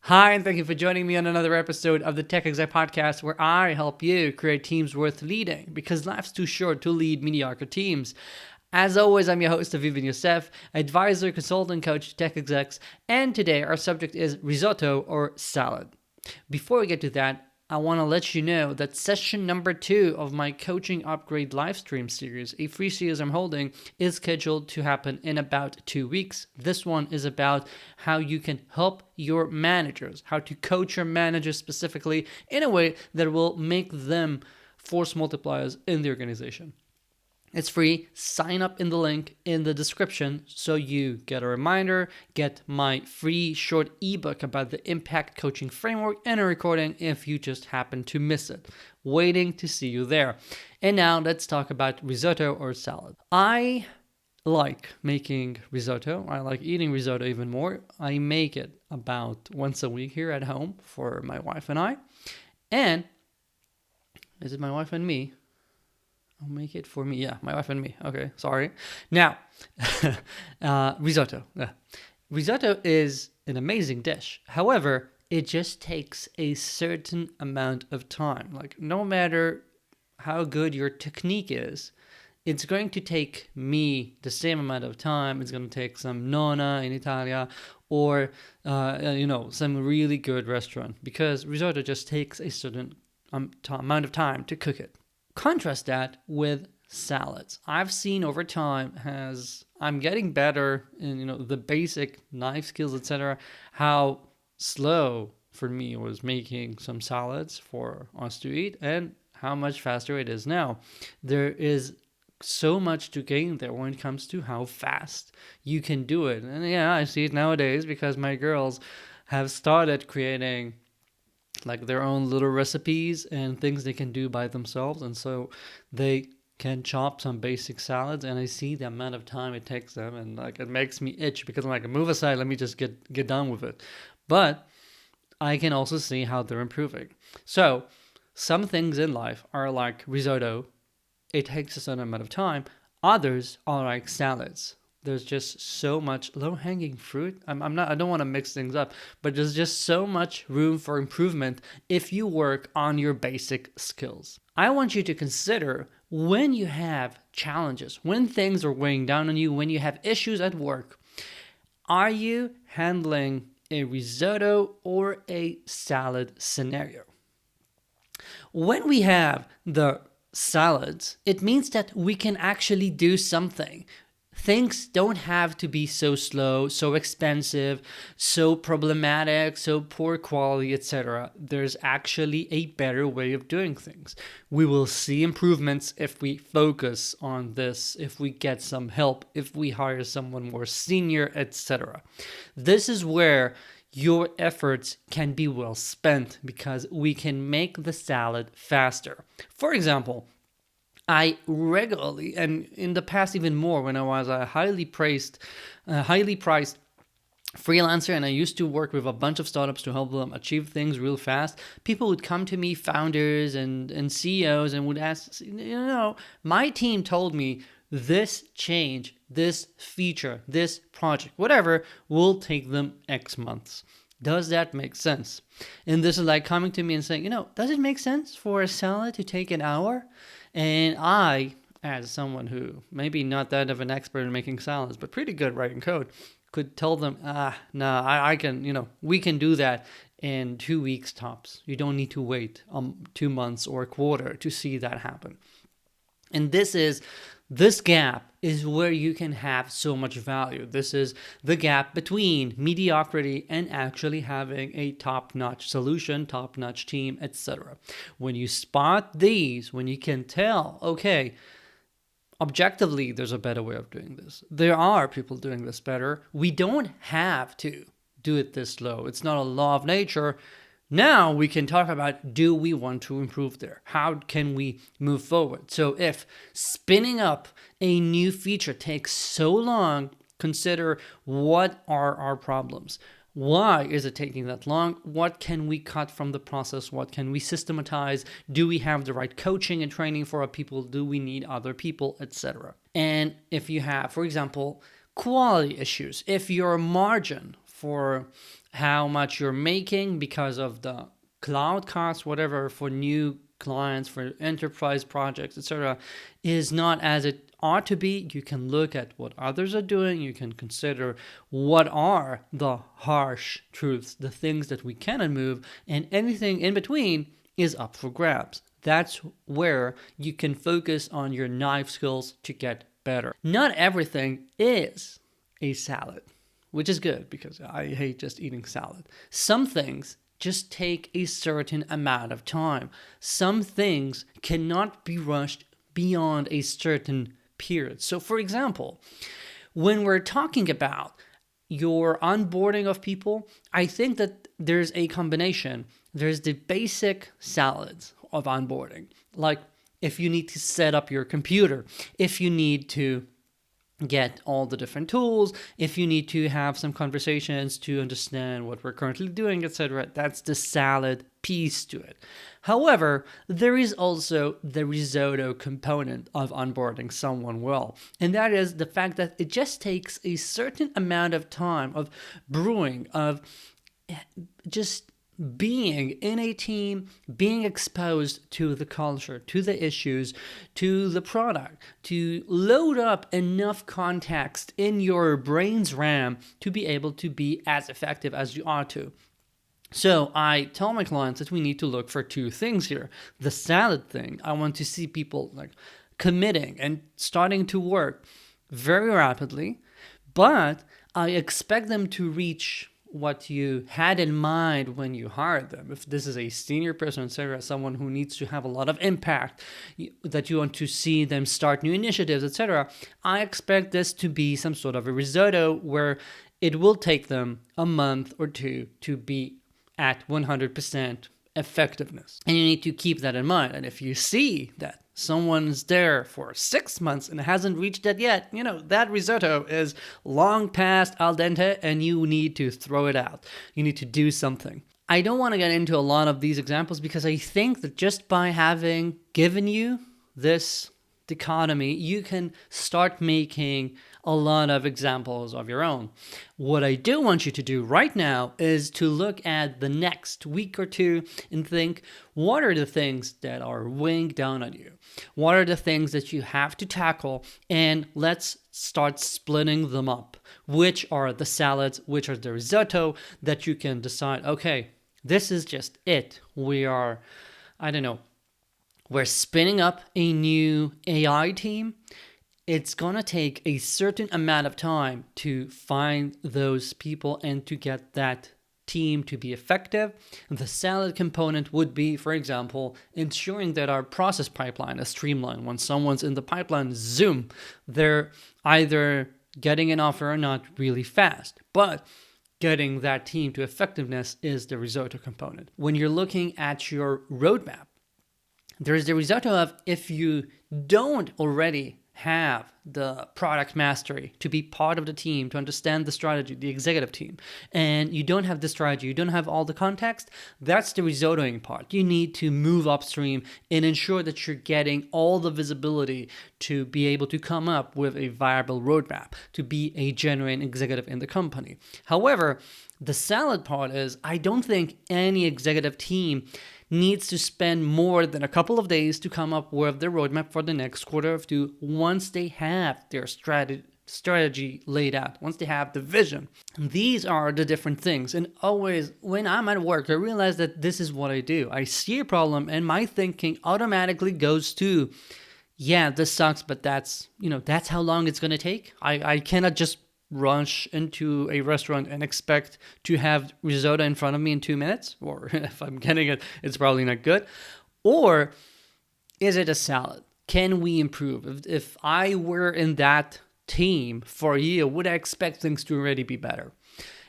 Hi, and thank you for joining me on another episode of the Tech Exec Podcast, where I help you create teams worth leading, because life's too short to lead mediocre teams. As always, I'm your host, Aviv Ben-Yosef, advisor, consultant, coach to tech execs, and today our subject is risotto or salad. Before we get to that, I want to let you know that session number 2 of my Coaching Upgrade livestream series, a free series I'm holding, is scheduled to happen in about 2 weeks. This one is about how you can help your managers, how to coach your managers specifically in a way that will make them force multipliers in the organization. It's free. Sign up in the link in the description so you get a reminder, get my free short ebook about the impact coaching framework, and a recording if you just happen to miss it. Waiting to see you there. And now let's talk about risotto or salad. I like making risotto. I like eating risotto even more. I make it about once a week here at home for my wife and I. And is it my wife and me? I'll make it for me. Yeah, my wife and me. Okay, sorry. Now, risotto. Risotto is an amazing dish. However, it just takes a certain amount of time. Like, no matter how good your technique is, it's going to take me the same amount of time. It's going to take some nonna in Italia or, some really good restaurant, because risotto just takes a certain amount of time to cook it. Contrast that with salads. I've seen over time, as I'm getting better in the basic knife skills, etc., how slow for me was making some salads for us to eat, and how much faster it is now. There is so much to gain there when it comes to how fast you can do it. And yeah, I see it nowadays because my girls have started creating like their own little recipes and things they can do by themselves, and so they can chop some basic salads, and I see the amount of time it takes them, and like it makes me itch because I'm like, move aside, let me just get done with it. But I can also see how they're improving. So some things in life are like risotto, it takes a certain amount of time. Others are like salads. There's just so much low-hanging fruit. I don't want to mix things up, but there's just so much room for improvement if you work on your basic skills. I want you to consider when you have challenges, when things are weighing down on you, when you have issues at work, are you handling a risotto or a salad scenario? When we have the salads, it means that we can actually do something. Things don't have to be so slow, so expensive, so problematic, so poor quality, etc. There's actually a better way of doing things. We will see improvements if we focus on this, if we get some help, if we hire someone more senior, etc. This is where your efforts can be well spent, because we can make the salad faster. For example, I regularly, and in the past even more, when I was a highly priced freelancer and I used to work with a bunch of startups to help them achieve things real fast, people would come to me, founders and CEOs, and would ask, my team told me this change, this feature, this project, whatever, will take them X months. Does that make sense? And this is like coming to me and saying, does it make sense for a salad to take an hour? And I, as someone who maybe not that of an expert in making salads, but pretty good writing code, could tell them, I can, we can do that in 2 weeks tops. You don't need to wait 2 months or a quarter to see that happen. And this gap is where you can have so much value. This is the gap between mediocrity and actually having a top-notch solution, top-notch team, etc. When you spot these, when you can tell, okay, objectively, there's a better way of doing this. There are people doing this better. We don't have to do it this slow. It's not a law of nature. Now we can talk about, do we want to improve there? How can we move forward? So if spinning up a new feature takes so long, consider what are our problems? Why is it taking that long? What can we cut from the process? What can we systematize? Do we have the right coaching and training for our people? Do we need other people, etc.? And if you have, for example, quality issues, if your margin for how much you're making because of the cloud costs, whatever, for new clients, for enterprise projects, etc., is not as it ought to be. You can look at what others are doing. You can consider what are the harsh truths, the things that we cannot move, and anything in between is up for grabs. That's where you can focus on your knife skills to get better. Not everything is a salad, which is good because I hate just eating salad. Some things just take a certain amount of time. Some things cannot be rushed beyond a certain period. So, for example, when we're talking about your onboarding of people, I think that there's a combination. There's the basic salads of onboarding, like if you need to set up your computer, if you need to get all the different tools, if you need to have some conversations to understand what we're currently doing, etc. That's the salad piece to it. However, there is also the risotto component of onboarding someone well, and that is the fact that it just takes a certain amount of time of brewing, of just being in a team, being exposed to the culture, to the issues, to the product, to load up enough context in your brain's RAM to be able to be as effective as you ought to. So I tell my clients that we need to look for two things here. The salad thing, I want to see people like committing and starting to work very rapidly, but I expect them to reach what you had in mind when you hired them. If this is a senior person, etc., someone who needs to have a lot of impact, that you want to see them start new initiatives, etc., I expect this to be some sort of a risotto where it will take them a month or two to be at 100% effectiveness. And you need to keep that in mind. And if you see that someone's there for 6 months and hasn't reached that yet, that risotto is long past al dente and you need to throw it out. You need to do something. I don't want to get into a lot of these examples because I think that just by having given you this dichotomy, you can start making a lot of examples of your own. What I do want you to do right now is to look at the next week or two and think, what are the things that are weighing down on you? What are the things that you have to tackle? And let's start splitting them up. Which are the salads? Which are the risotto that you can decide, okay, this is just it. We're spinning up a new AI team. It's going to take a certain amount of time to find those people and to get that team to be effective. The salad component would be, for example, ensuring that our process pipeline is streamlined. When someone's in the pipeline, zoom, they're either getting an offer or not really fast. But getting that team to effectiveness is the risotto component. When you're looking at your roadmap, there's the risotto of if you don't already have the product mastery to be part of the team, to understand the strategy, the executive team, and you don't have the strategy, you don't have all the context, that's the risottoing part. You need to move upstream and ensure that you're getting all the visibility to be able to come up with a viable roadmap, to be a genuine executive in the company. However, the salad part is, I don't think any executive team needs to spend more than a couple of days to come up with their roadmap for the next quarter or two once they have their strategy laid out, once they have the vision. And these are the different things. And always when I'm at work, I realize that this is what I do. I see a problem and my thinking automatically goes to, yeah, this sucks, but that's how long it's going to take. I cannot just rush into a restaurant and expect to have risotto in front of me in 2 minutes, or if I'm getting it, it's probably not good. Or is it a salad? Can we improve? If I were in that team for a year, would I expect things to already be better?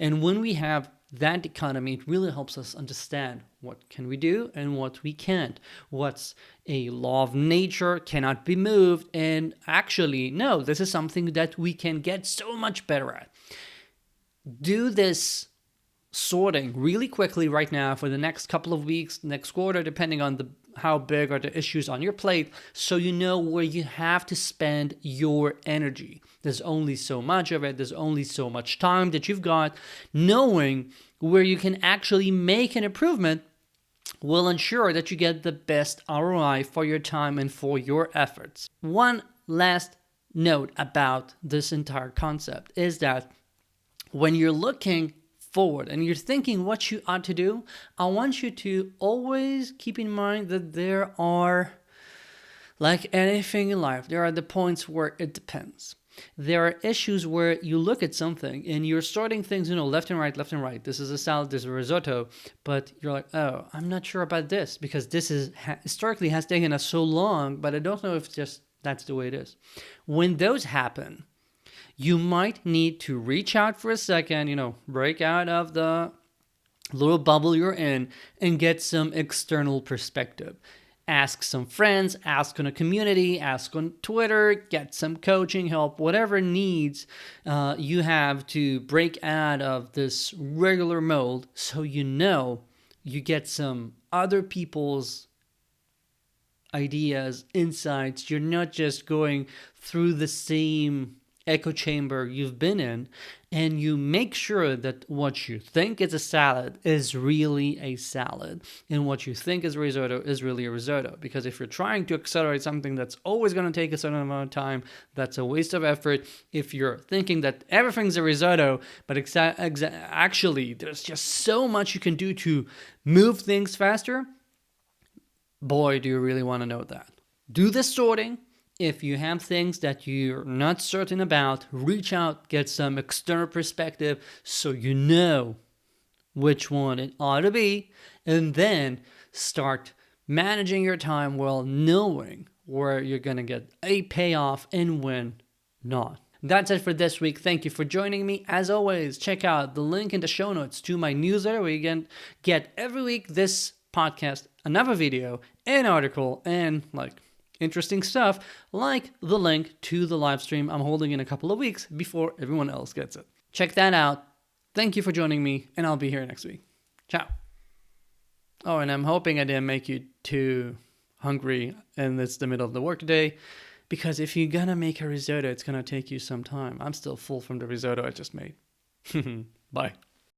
And when we have that economy, it really helps us understand what can we do and what we can't. What's a law of nature, cannot be moved, and actually, no, this is something that we can get so much better at. Do this sorting really quickly right now for the next couple of weeks, next quarter, depending on the how big are the issues on your plate, so you know where you have to spend your energy. There's only so much of it. There's only so much time that you've got. Knowing where you can actually make an improvement will ensure that you get the best ROI for your time and for your efforts. One last note about this entire concept is that when you're looking forward and you're thinking what you ought to do, I want you to always keep in mind that there are, like anything in life, there are the points where it depends. There are issues where you look at something and you're starting things, left and right, left and right. This is a salad, this is a risotto, but you're like, oh, I'm not sure about this because this is historically has taken us so long, but I don't know if just that's the way it is. When those happen, you might need to reach out for a second, break out of the little bubble you're in and get some external perspective. Ask some friends, ask on a community, ask on Twitter, get some coaching help, whatever needs you have to break out of this regular mold so you get some other people's ideas, insights. You're not just going through the same echo chamber you've been in, and you make sure that what you think is a salad is really a salad, and what you think is a risotto is really a risotto. Because if you're trying to accelerate something that's always going to take a certain amount of time, that's a waste of effort. If you're thinking that everything's a risotto, but actually there's just so much you can do to move things faster, boy, do you really want to know that. Do the sorting. If you have things that you're not certain about, reach out, get some external perspective so you know which one it ought to be, and then start managing your time while knowing where you're going to get a payoff and when not. That's it for this week. Thank you for joining me. As always, check out the link in the show notes to my newsletter where you can get every week this podcast, another video, an article, and interesting stuff like the link to the live stream I'm holding in a couple of weeks before everyone else gets it. Check that out. Thank you for joining me, and I'll be here next week. Ciao. Oh, and I'm hoping I didn't make you too hungry and it's the middle of the workday, because if you're gonna make a risotto, it's gonna take you some time. I'm still full from the risotto I just made. Bye.